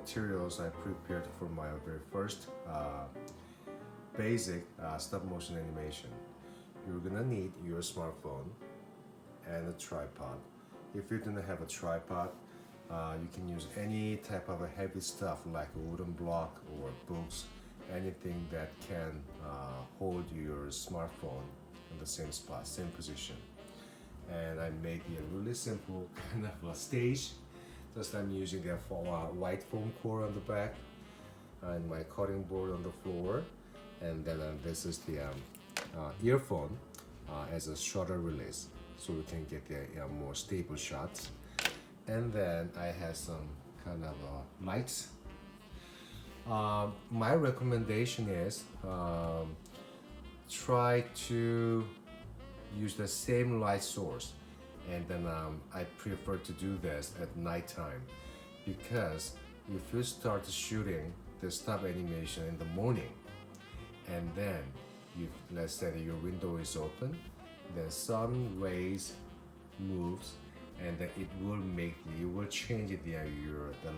materials I prepared for my very first basic stop motion animation. You're gonna need your smartphone and a tripod. If you don't have a tripod, you can use any type of a heavy stuff like a wooden block or books, anything that can hold your smartphone in the same spot, same position. And I make a really simple kind of a stage. Just I'm using the white foam core on the back and my cutting board on the floor, and then this is the earphone as a shutter release, so we can get the more stable shots. And then I have some kind of lights. My recommendation is try to use the same light source, and then I prefer to do this at nighttime, because if you start shooting the stop animation in the morning, and then you, let's say that your window is open, then sun rays moves, and then it will change the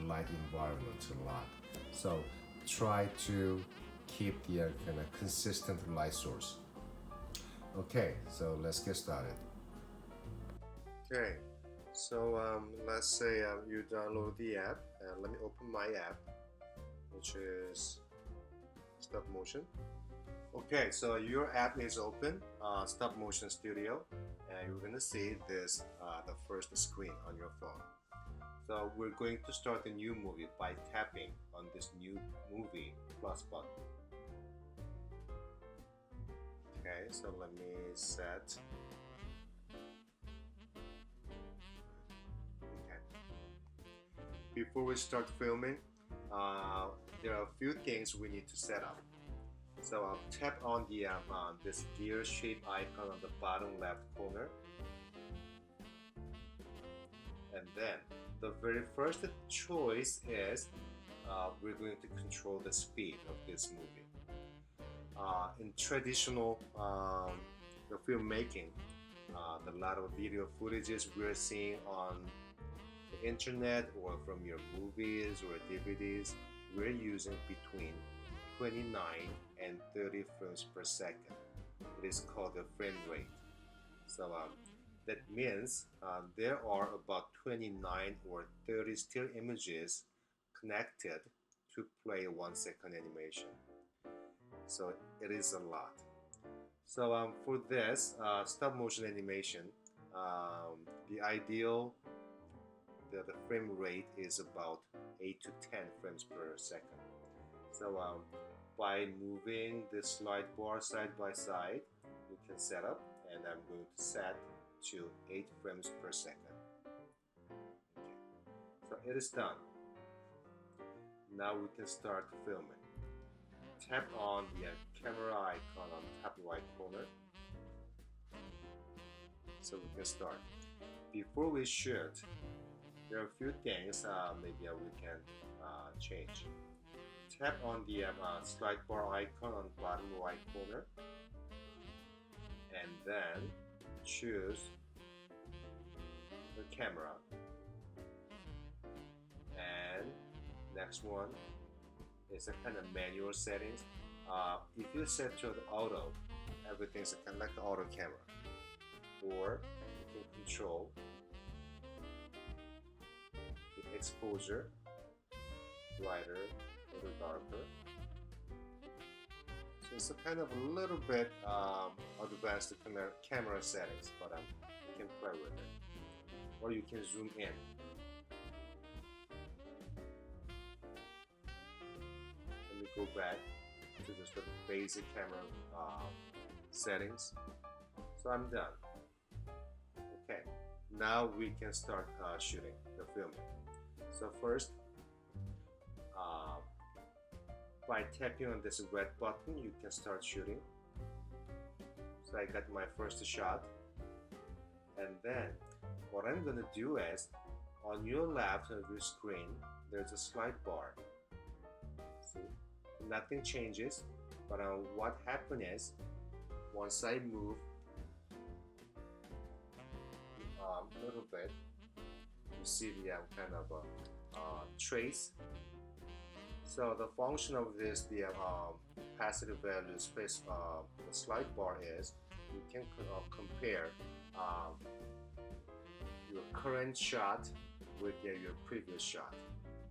light environment a lot. So try to keep the kind of consistent light source. Okay, so let's get started. Okay, so let's say you download the app, and let me open my app, which is Stop Motion. Okay, so your app is open, Stop Motion Studio, and you're gonna see this, the first screen on your phone. So we're going to start a new movie by tapping on this new movie plus button. Okay, so let me set. Okay. Before we start filming, there are a few things we need to set up. So I'll tap on the this gear shape icon on the bottom left corner, and then the very first choice is we're going to control the speed of this movie. In traditional the filmmaking, the lot of video footages we're seeing on the internet or from your movies or DVDs, we're using between 29 and 30 frames per second. It is called the frame rate. So that means there are about 29 or 30 still images connected to play 1 second animation. So it is a lot. So for this stop motion animation, the ideal the frame rate is about 8 to 10 frames per second. So by moving the slide bar side by side, you can set up, and I'm going to set to 8 frames per second. Okay. So it is done. Now we can start filming. Tap on the camera icon on the top right corner, so we can start. Before we shoot, there are a few things maybe we can change. Tap on the slide bar icon on the bottom right corner, and then choose the camera, and next one is a kind of manual settings. If you set to the auto, everything's a kind of like the auto camera, or you can control the exposure, brighter or darker. So it's a kind of a little bit advanced camera settings, but you can play with it, or you can zoom in. Let me go back to just the basic camera settings. So I'm done. Okay, now we can start shooting the filming. So first, by tapping on this red button, you can start shooting. So I got my first shot, and then what I'm gonna do is, on your left of your screen, there's a slide bar. See, nothing changes, but what happened is, once I move a little bit, you see the kind of a trace So the function of this, the capacitive value space, the slide bar is you can compare um, your current shot with your previous shot.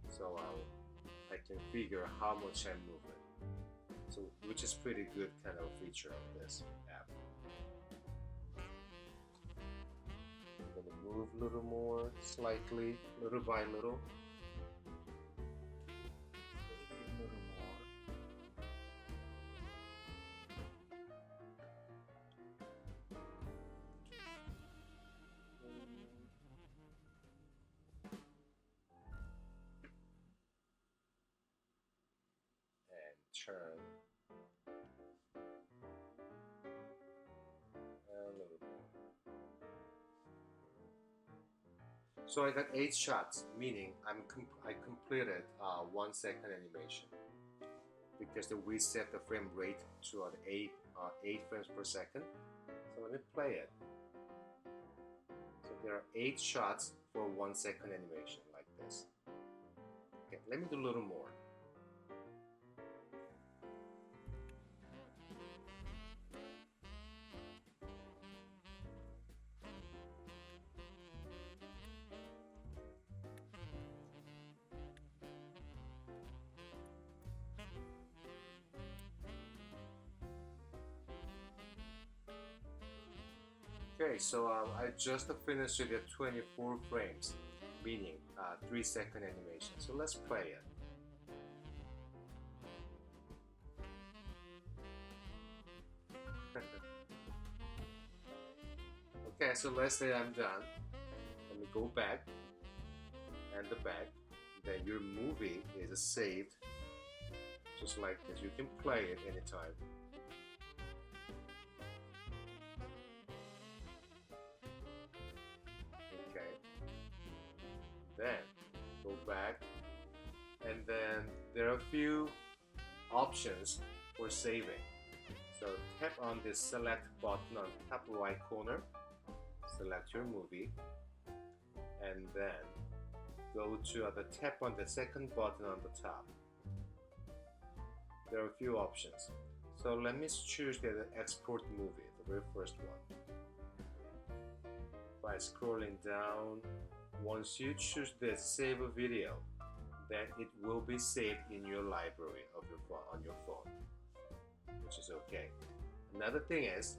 So I can figure how much I'm moving. So which is pretty good kind of feature of this app. I'm gonna move a little more, slightly, little by little. Maybe a little more. And turn. A little more. So I got 8 shots, meaning I completed 1 second animation because we set the frame rate to 8 frames per second. So let me play it. So there are 8 shots for 1 second animation like this. Okay, let me do a little more. Okay, so I just finished it at 24 frames, meaning 3-second animation. So let's play it. Okay, so let's say I'm done. Let me go back and the back. Then your movie is saved just like this. You can play it anytime. Okay. Then go back, and then there are a few options for saving. So tap on this select button on top right corner, select your movie, and then go to the tap on the second button on the top. There are a few options. So let me choose the export movie, the very first one. By scrolling down, once you choose this save a video, then it will be saved in your library of your phone, on your phone, which is okay. Another thing is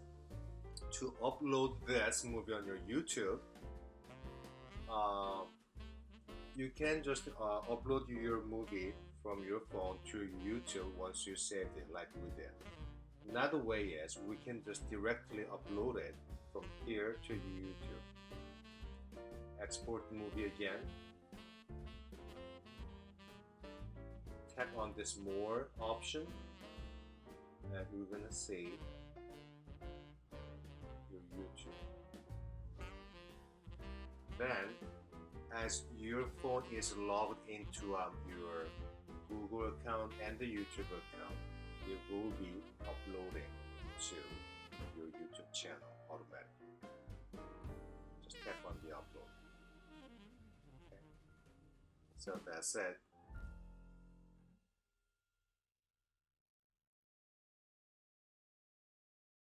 to upload this movie on your YouTube. You can just upload your movie from your phone to YouTube once you saved it, like we did. Another way is we can just directly upload it from here to YouTube. Export movie again. Tap on this more option, and we're gonna save your YouTube. Then, as your phone is logged into your Google account and the YouTube account, it will be uploading to your YouTube channel automatically. Just tap on the upload. Okay. So that's it.